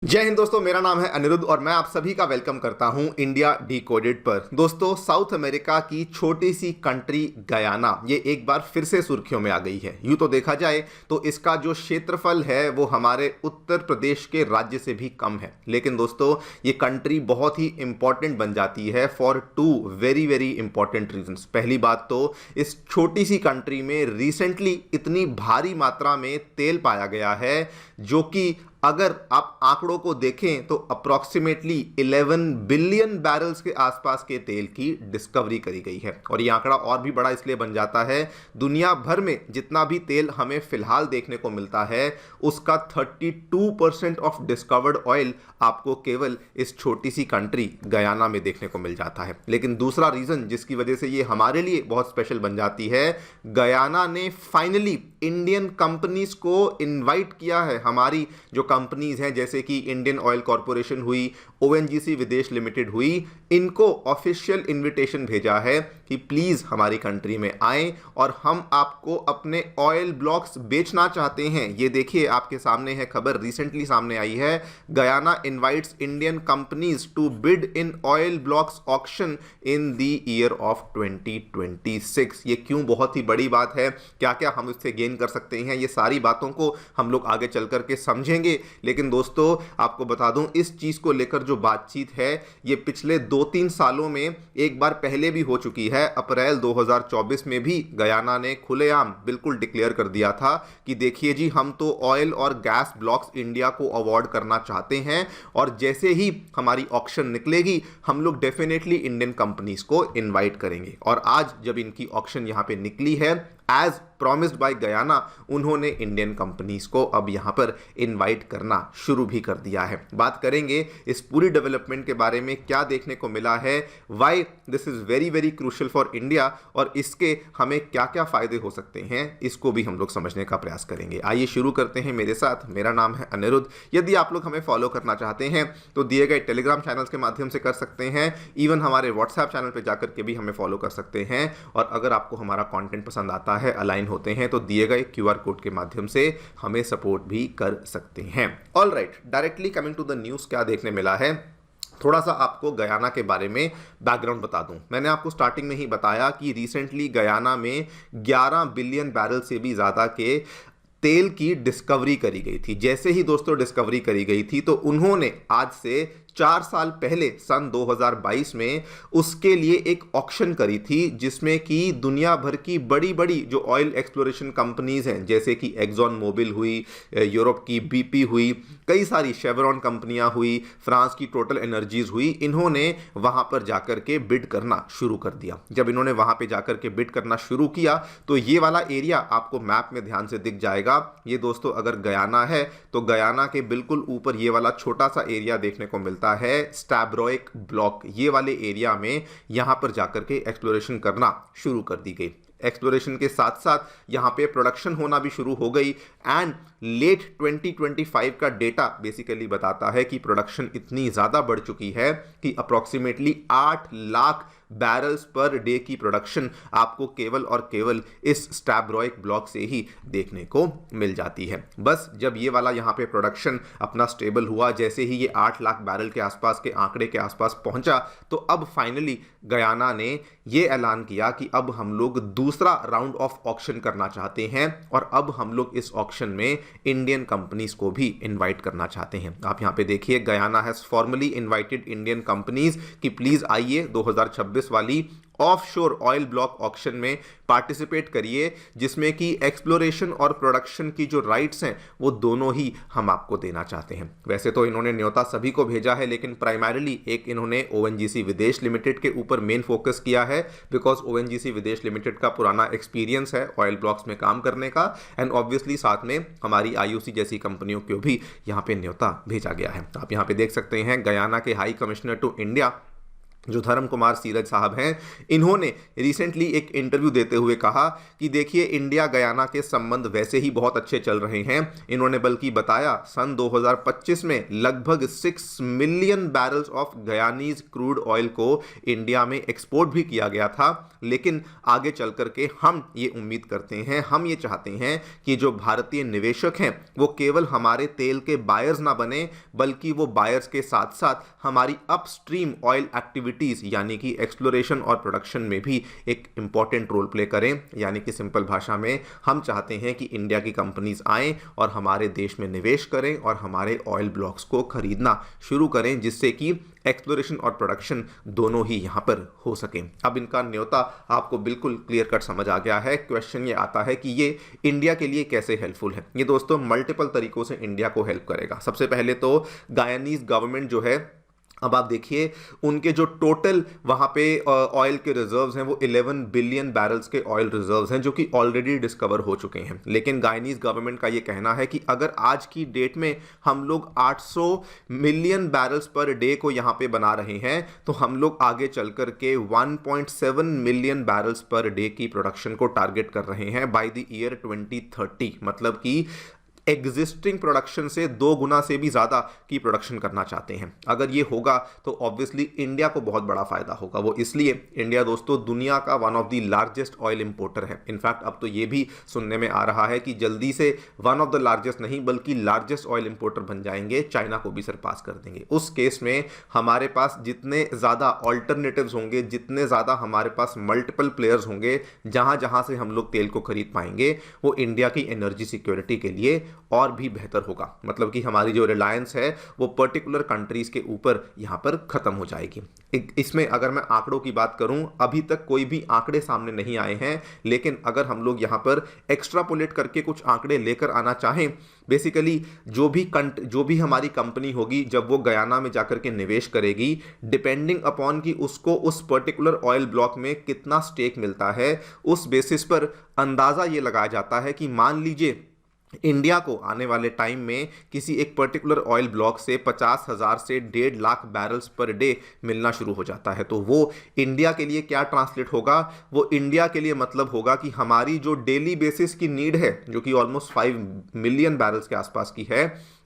जय हिंद दोस्तों, मेरा नाम है अनिरुद्ध और मैं आप सभी का वेलकम करता हूं इंडिया डिकोडेड पर। दोस्तों, साउथ अमेरिका की छोटी सी कंट्री गयाना ये एक बार फिर से सुर्खियों में आ गई है। यूं तो देखा जाए तो इसका जो क्षेत्रफल है वो हमारे उत्तर प्रदेश के राज्य से भी कम है, लेकिन दोस्तों ये कंट्री बहुत ही इंपॉर्टेंट बन जाती है for two very very important reasons. पहली बात तो इस छोटी सी कंट्री में रिसेंटली इतनी भारी मात्रा में तेल पाया गया है जो कि अगर आप आंकड़ों को देखें तो अप्रॉक्सीमेटली 11 बिलियन बैरल्स के आसपास के तेल की डिस्कवरी करी गई है। और यह आंकड़ा और भी बड़ा इसलिए बन जाता है, दुनिया भर में जितना भी तेल हमें फिलहाल देखने को मिलता है उसका 32% ऑफ डिस्कवर्ड ऑयल आपको केवल इस छोटी सी कंट्री गयाना में देखने को मिल जाता है। लेकिन दूसरा रीजन जिसकी वजह से ये हमारे लिए बहुत स्पेशल बन जाती है, गयाना ने फाइनली इंडियन कंपनीज को इनवाइट किया है। हमारी जो कंपनीज हैं जैसे कि इंडियन ऑयल कॉरपोरेशन हुई, ओएनजीसी विदेश लिमिटेड हुई, इनको ऑफिशियल इनविटेशन भेजा है कि प्लीज हमारी कंट्री में आएं और हम आपको अपने ऑयल ब्लॉक्स बेचना चाहते हैं। ये देखिए आपके सामने है खबर, रिसेंटली सामने आई है। Guyana invites Indian companies to bid in oil blocks auction in the year of 2026। ये क्यों बहुत ही बड़ी बात है, क्या क्या हम इससे गेन कर सकते हैं, ये सारी बातों को हम लोग आगे चल करके समझेंगे। लेकिन दोस्तों आपको बता दूं, इस चीज को लेकर जो बातचीत है ये पिछले 2-3 सालों में एक बार पहले भी हो चुकी है। अप्रैल 2024 में भी गयाना ने खुलेआम बिल्कुल डिक्लेयर कर दिया था कि देखिए जी, हम तो ऑयल और गैस ब्लॉक्स इंडिया को अवार्ड करना चाहते हैं और जैसे ही हमारी ऑक्शन निकलेगी हम लोग डेफिनेटली इंडियन कंपनीज को इनवाइट करेंगे। और आज जब इनकी ऑक्शन यहां पे निकली है, एज प्रॉमिस्ड बाय गयाना, उन्होंने इंडियन कंपनीज को अब यहां पर इनवाइट करना शुरू भी कर दिया है। बात करेंगे इस पूरी डेवलपमेंट के बारे में, क्या देखने को मिला है, why this is very very crucial for India और इसके हमें क्या क्या फायदे हो सकते हैं, इसको भी हम लोग समझने का प्रयास करेंगे। आइए शुरू करते हैं मेरे साथ। मेरा नाम है अनिरुद्ध। यदि आप लोग हमें फॉलो करना चाहते हैं तो दिए गए टेलीग्राम चैनल्स के माध्यम से कर सकते हैं, इवन हमारे व्हाट्सएप चैनल पर जाकर के भी हमें फॉलो कर सकते हैं। और अगर आपको हमारा कंटेंट पसंद आता है, अलाइन होते हैं, तो दिए गए क्यूआर कोड के माध्यम से हमें सपोर्ट भी कर सकते हैं। All right, directly coming to the news, क्या देखने मिला है, थोड़ा सा आपको गयाना के बारे में बैकग्राउंड बता दूं। मैंने आपको स्टार्टिंग में ही बताया कि रिसेंटली गयाना में 11 बिलियन बैरल से भी ज़्यादा के तेल की डिस्कवरी करी गई थी। जैसे ही दोस्तों डिस्कवरी करी गई थी तो उन्होंने आज से 4 साल पहले सन 2022 में उसके लिए एक ऑक्शन करी थी जिसमें कि दुनिया भर की बड़ी बड़ी जो ऑयल एक्सप्लोरेशन कंपनीज हैं जैसे कि एक्सॉन मोबिल हुई, यूरोप की बीपी हुई, कई सारी शेवरॉन कंपनियां हुई, फ्रांस की टोटल एनर्जीज हुई, इन्होंने वहां पर जाकर के बिड करना शुरू कर दिया। जब इन्होंने वहां पे जाकर के बिड करना शुरू किया तो ये वाला एरिया आपको मैप में ध्यान से दिख जाएगा। ये दोस्तों अगर गयाना है तो गयाना के बिल्कुल ऊपर ये वाला छोटा सा एरिया देखने को मिलता है, स्टैब्रोइक ब्लॉक। ये वाले एरिया में यहां पर जाकर के एक्सप्लोरेशन करना शुरू कर दी गई। एक्सप्लोरेशन के साथ साथ यहाँ पे प्रोडक्शन होना भी शुरू हो गई एंड लेट 2025 का डेटा बेसिकली बताता है कि प्रोडक्शन इतनी ज़्यादा बढ़ चुकी है कि approximately 8 lakh barrels per day की प्रोडक्शन आपको केवल और केवल इस स्टैब्रोइक ब्लॉक से ही देखने को मिल जाती है। बस जब ये वाला यहाँ पे प्रोडक्शन अपना स्टेबल हुआ, जैसे ही ये 8 लाख बैरल के आसपास के आंकड़े के आसपास पहुंचा, तो अब फाइनली गयाना ने ये ऐलान किया कि अब हम लोग दूसरा राउंड ऑफ ऑक्शन करना चाहते हैं और अब हम लोग इस ऑक्शन में इंडियन कंपनीज को भी इनवाइट करना चाहते हैं। आप यहाँ पे देखिए, Guyana has formally invited Indian companies कि प्लीज आइए 2026 वाली ऑफशोर ऑयल ब्लॉक ऑक्शन में पार्टिसिपेट करिए, जिसमें कि एक्सप्लोरेशन और प्रोडक्शन की जो राइट्स हैं वो दोनों ही हम आपको देना चाहते हैं। वैसे तो इन्होंने न्योता सभी को भेजा है, लेकिन प्राइमरीली एक इन्होंने ओएनजीसी विदेश लिमिटेड के ऊपर मेन फोकस किया है, बिकॉज ओएनजीसी विदेश लिमिटेड का पुराना एक्सपीरियंस है ऑयल ब्लॉक्स में काम करने का, एंड ऑब्वियसली साथ में हमारी आईओसी जैसी कंपनियों को भी यहाँ पे न्योता भेजा गया है। आप यहाँ पे देख सकते हैं गयाना के हाई कमिश्नर टू इंडिया जो धर्म कुमार सीरज साहब हैं, इन्होंने रिसेंटली एक इंटरव्यू देते हुए कहा कि देखिए इंडिया गयाना के संबंध वैसे ही बहुत अच्छे चल रहे हैं। इन्होंने बल्कि बताया सन 2025 में लगभग 6 million barrels of Guyanese crude oil को इंडिया में एक्सपोर्ट भी किया गया था। लेकिन आगे चल करके हम ये उम्मीद करते हैं, हम ये चाहते हैं कि जो भारतीय निवेशक हैं वो केवल हमारे तेल के बायर्स ना बने, बल्कि वो बायर्स के साथ साथ हमारी अपस्ट्रीम ऑयल एक्टिविटीज यानी कि एक्सप्लोरेशन और प्रोडक्शन में भी एक इंपॉर्टेंट रोल प्ले करें। यानी कि सिंपल भाषा में हम चाहते हैं कि इंडिया की कंपनीज आएं और हमारे देश में निवेश करें और हमारे ऑयल ब्लॉक्स को खरीदना शुरू करें, जिससे कि एक्सप्लोरेशन और प्रोडक्शन दोनों ही यहां पर हो सकें। अब इनका न्योता आपको बिल्कुल क्लियर कट समझ आ गया है। क्वेश्चन ये आता है कि ये इंडिया के लिए कैसे हेल्पफुल है। ये दोस्तों मल्टीपल तरीकों से इंडिया को हेल्प करेगा। सबसे पहले तो गायनीज गवर्नमेंट जो है, अब आप देखिए उनके जो टोटल वहाँ पे ऑयल के रिजर्व्स हैं वो 11 बिलियन बैरल्स के ऑयल रिजर्व्स हैं जो कि ऑलरेडी डिस्कवर हो चुके हैं। लेकिन गायनीज गवर्नमेंट का ये कहना है कि अगर आज की डेट में हम लोग 800 मिलियन बैरल्स पर डे को यहाँ पे बना रहे हैं तो हम लोग आगे चल कर के 1.7 मिलियन बैरल्स पर डे की प्रोडक्शन को टारगेट कर रहे हैं बाय द ईयर 2030। मतलब कि एग्जिस्टिंग प्रोडक्शन से 2 गुना से भी ज़्यादा की प्रोडक्शन करना चाहते हैं। अगर ये होगा तो ऑब्वियसली इंडिया को बहुत बड़ा फायदा होगा। वो इसलिए इंडिया दोस्तों दुनिया का one of the largest oil importer है। इनफैक्ट अब तो ये भी सुनने में आ रहा है कि जल्दी से वन ऑफ द लार्जेस्ट नहीं बल्कि लार्जेस्ट ऑयल इंपोर्टर बन जाएंगे, चाइना को भी सरपास कर देंगे। उस केस में हमारे पास जितने ज़्यादा ऑल्टरनेटिव्स होंगे, जितने ज़्यादा हमारे पास मल्टीपल प्लेयर्स होंगे जहाँ जहाँ से हम लोग तेल को खरीद पाएंगे, वो इंडिया की एनर्जी सिक्योरिटी के लिए और भी बेहतर होगा। मतलब कि हमारी जो रिलायंस है वो पर्टिकुलर कंट्रीज के ऊपर यहां पर खत्म हो जाएगी। इसमें अगर मैं आंकड़ों की बात करूं, अभी तक कोई भी आंकड़े सामने नहीं आए हैं, लेकिन अगर हम लोग यहां पर एक्स्ट्रापोलेट करके कुछ आंकड़े लेकर आना चाहें, बेसिकली जो भी हमारी कंपनी होगी जब वो गयाना में जाकर के निवेश करेगी, डिपेंडिंग अपॉन कि उसको उस पर्टिकुलर ऑयल ब्लॉक में कितना स्टेक मिलता है, उस बेसिस पर अंदाजा ये लगाया जाता है कि मान लीजिए इंडिया को आने वाले टाइम में किसी एक पर्टिकुलर ऑयल ब्लॉक से 50,000 से 1.5 लाख बैरल्स पर डे मिलना शुरू हो जाता है, तो वो इंडिया के लिए क्या ट्रांसलेट होगा? वो इंडिया के लिए मतलब होगा कि हमारी जो डेली बेसिस की नीड है जो कि ऑलमोस्ट 5 मिलियन बैरल्स के आसपास की है,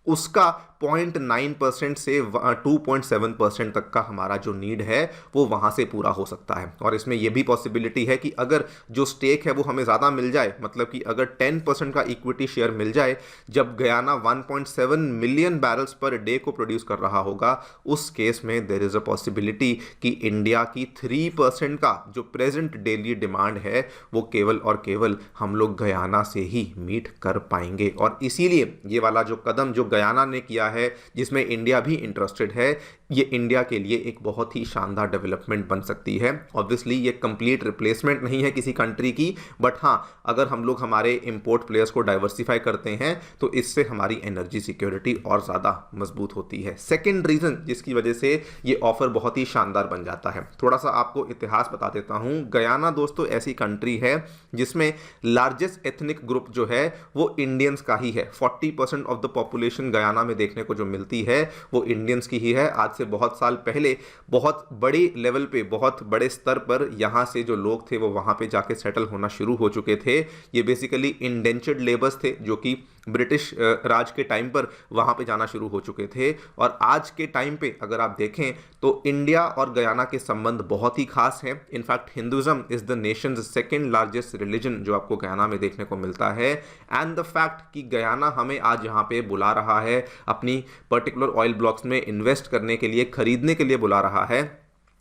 उसका 0.9% से 2.7% तक का हमारा जो नीड है वो वहाँ से पूरा हो सकता है। और इसमें यह भी पॉसिबिलिटी है कि अगर जो स्टेक है वो हमें ज़्यादा मिल जाए, मतलब कि अगर 10% का इक्विटी शेयर मिल जाए, जब Guyana 1.7 million barrels per day को प्रोड्यूस कर रहा होगा, उस केस में देयर इज़ अ पॉसिबिलिटी कि इंडिया की 3% का जो प्रेजेंट डेली डिमांड है वो केवल और केवल हम लोग गयाना से ही मीट कर पाएंगे। और इसीलिए ये वाला जो कदम जो गयाना ने किया है, जिसमें इंडिया भी इंटरेस्टेड है, ये इंडिया के लिए एक बहुत ही शानदार डेवलपमेंट बन सकती है। ऑब्वियसली ये कंप्लीट रिप्लेसमेंट नहीं है किसी कंट्री की, बट हाँ, अगर हम लोग हमारे इंपोर्ट प्लेयर्स को डाइवर्सिफाई करते हैं तो इससे हमारी एनर्जी सिक्योरिटी और ज़्यादा मजबूत होती है। सेकेंड रीज़न जिसकी वजह से ये ऑफर बहुत ही शानदार बन जाता है, थोड़ा सा आपको इतिहास बता देता हूँ। गयाना दोस्तों ऐसी कंट्री है जिसमें लार्जेस्ट एथनिक ग्रुप जो है वो इंडियंस का ही है। 40% ऑफ द पॉपुलेशन गयाना में देखने को जो मिलती है वो इंडियंस की ही है। आज से बहुत साल पहले बहुत बड़े लेवल पे, बहुत बड़े स्तर पर यहाँ से जो लोग थे वो वहाँ पे जाके सेटल होना शुरू हो चुके थे। ये बेसिकली इंडेंचर्ड लेबर्स थे जो कि ब्रिटिश राज के टाइम पर वहाँ पे जाना शुरू हो चुके थे। और आज के टाइम पे अगर आप देखें तो इंडिया और गयाना के संबंध बहुत ही खास हैं। In fact Hinduism is the Nations second largest religion जो आपको गयाना में देखने को मिलता है। एंड द फैक्ट कि गयाना हमें आज यहाँ पे बुला रहा है, अपनी पर्टिकुलर ऑयल ब्लॉक्स में इन्वेस्ट करने के लिए, खरीदने के लिए बुला रहा है,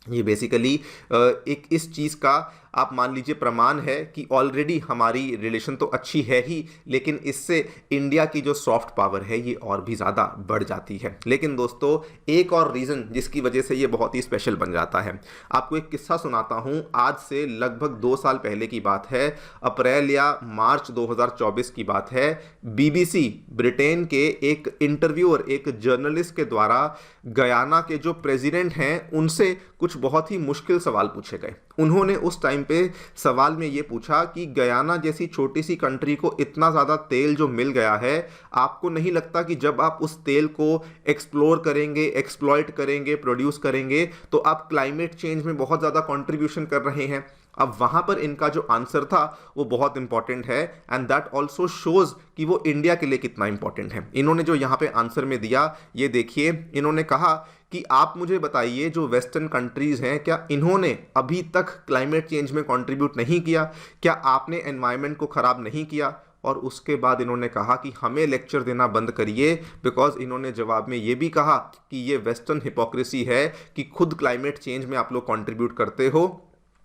ये बेसिकली एक इस चीज़ का आप मान लीजिए प्रमाण है कि ऑलरेडी हमारी रिलेशन तो अच्छी है ही, लेकिन इससे इंडिया की जो सॉफ्ट पावर है ये और भी ज़्यादा बढ़ जाती है। लेकिन दोस्तों एक और रीज़न जिसकी वजह से ये बहुत ही स्पेशल बन जाता है, आपको एक किस्सा सुनाता हूँ। आज से लगभग 2 साल पहले की बात है, अप्रैल या मार्च 2024 की बात है। BBC ब्रिटेन के एक इंटरव्यूअर, एक जर्नलिस्ट के द्वारा गयाना के जो प्रेसिडेंट हैं उनसे कुछ बहुत ही मुश्किल सवाल पूछे गए। उन्होंने उस टाइम पे सवाल में ये पूछा कि गयाना जैसी छोटी सी कंट्री को इतना ज़्यादा तेल जो मिल गया है, आपको नहीं लगता कि जब आप उस तेल को एक्सप्लोर करेंगे, एक्सप्लॉइट करेंगे, प्रोड्यूस करेंगे, तो आप क्लाइमेट चेंज में बहुत ज़्यादा कंट्रीब्यूशन कर रहे हैं? अब वहां पर इनका जो आंसर था वो बहुत इंपॉर्टेंट है, एंड दैट ऑल्सो शोज कि वो इंडिया के लिए कितना इंपॉर्टेंट है। इन्होंने जो यहाँ पे आंसर में दिया, ये देखिए, इन्होंने कहा कि आप मुझे बताइए जो वेस्टर्न कंट्रीज हैं, क्या इन्होंने अभी तक क्लाइमेट चेंज में कंट्रीब्यूट नहीं किया? क्या आपने एनवायरनमेंट को खराब नहीं किया? और उसके बाद इन्होंने कहा कि हमें लेक्चर देना बंद करिए, बिकॉज इन्होंने जवाब में ये भी कहा कि ये वेस्टर्न हिपोक्रेसी है कि खुद क्लाइमेट चेंज में आप लोग कंट्रीब्यूट करते हो,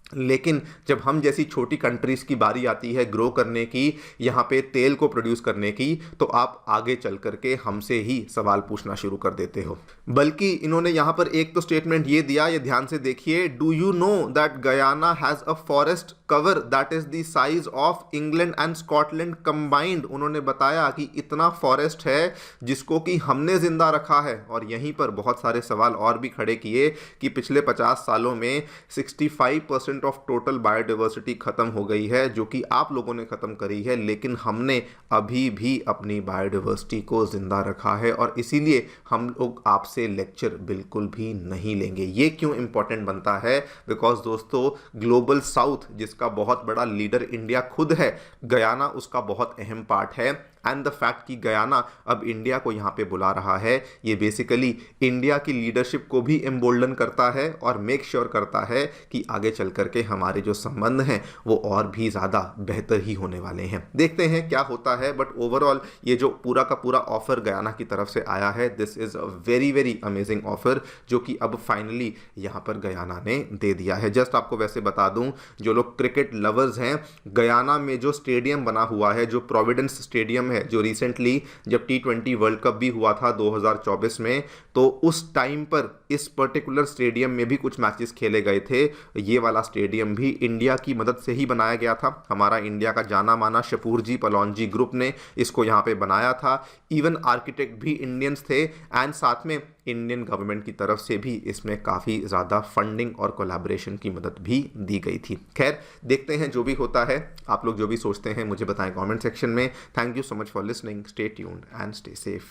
लेकिन जब हम जैसी छोटी कंट्रीज़ की बारी आती है ग्रो करने की, यहाँ पे तेल को प्रोड्यूस करने की, तो आप आगे चल करके हमसे ही सवाल पूछना शुरू कर देते हो। बल्कि इन्होंने यहाँ पर एक तो स्टेटमेंट ये दिया, ये ध्यान से देखिए, do you know that Guyana has a forest cover that is the size of England and Scotland combined. उन्होंने बताया कि इतना फॉरेस्ट है जिसको कि हमने जिंदा रखा है। और यहीं पर बहुत सारे सवाल और भी खड़े किए कि पिछले 50 सालों में 65% ऑफ टोटल बायोडाइवर्सिटी खत्म हो गई है, जो कि आप लोगों ने खत्म करी है, लेकिन हमने अभी भी अपनी बायोडाइवर्सिटी को जिंदा रखा है, और इसीलिए हम लोग आपसे लेक्चर बिल्कुल भी नहीं लेंगे। ये क्यों इंपॉर्टेंट बनता है? बिकॉज दोस्तों, ग्लोबल साउथ जिसका बहुत बड़ा लीडर इंडिया खुद है, गयाना उसका बहुत अहम पार्ट है, एंड द फैक्ट कि गयाना अब इंडिया को यहाँ पे बुला रहा है, ये बेसिकली इंडिया की लीडरशिप को भी एम्बोल्डन करता है और मेक श्योर करता है कि आगे चल करके हमारे जो संबंध हैं वो और भी ज़्यादा बेहतर ही होने वाले हैं। देखते हैं क्या होता है, बट ओवरऑल ये जो पूरा का पूरा ऑफर गयाना की तरफ से आया है, this is a very very amazing offer, जो कि अब फाइनली यहाँ पर गयाना ने दे दिया है। जस्ट आपको वैसे बता दूँ, जो लोग क्रिकेट लवर्स हैं, गयाना में जो स्टेडियम बना हुआ है, जो प्रोविडेंस स्टेडियम है, जो रिसेंटली जब T20 वर्ल्ड कप भी हुआ था 2024 में, तो उस टाइम पर इस पर्टिकुलर स्टेडियम में भी कुछ मैचेस खेले गए थे। ये वाला स्टेडियम भी इंडिया की मदद से ही बनाया गया था। हमारा इंडिया का जाना माना शपूरजी पलौनजी ग्रुप ने इसको यहाँ पे बनाया था। इवन आर्किटेक्ट भी इंडियंस थे, एंड साथ में इंडियन गवर्नमेंट की तरफ से भी इसमें काफ़ी ज़्यादा फंडिंग और कोलैबोरेशन की मदद भी दी गई थी। खैर, देखते हैं जो भी होता है। आप लोग जो भी सोचते हैं मुझे बताएं कमेंट सेक्शन में। Thank you so much for listening. Stay tuned and stay safe.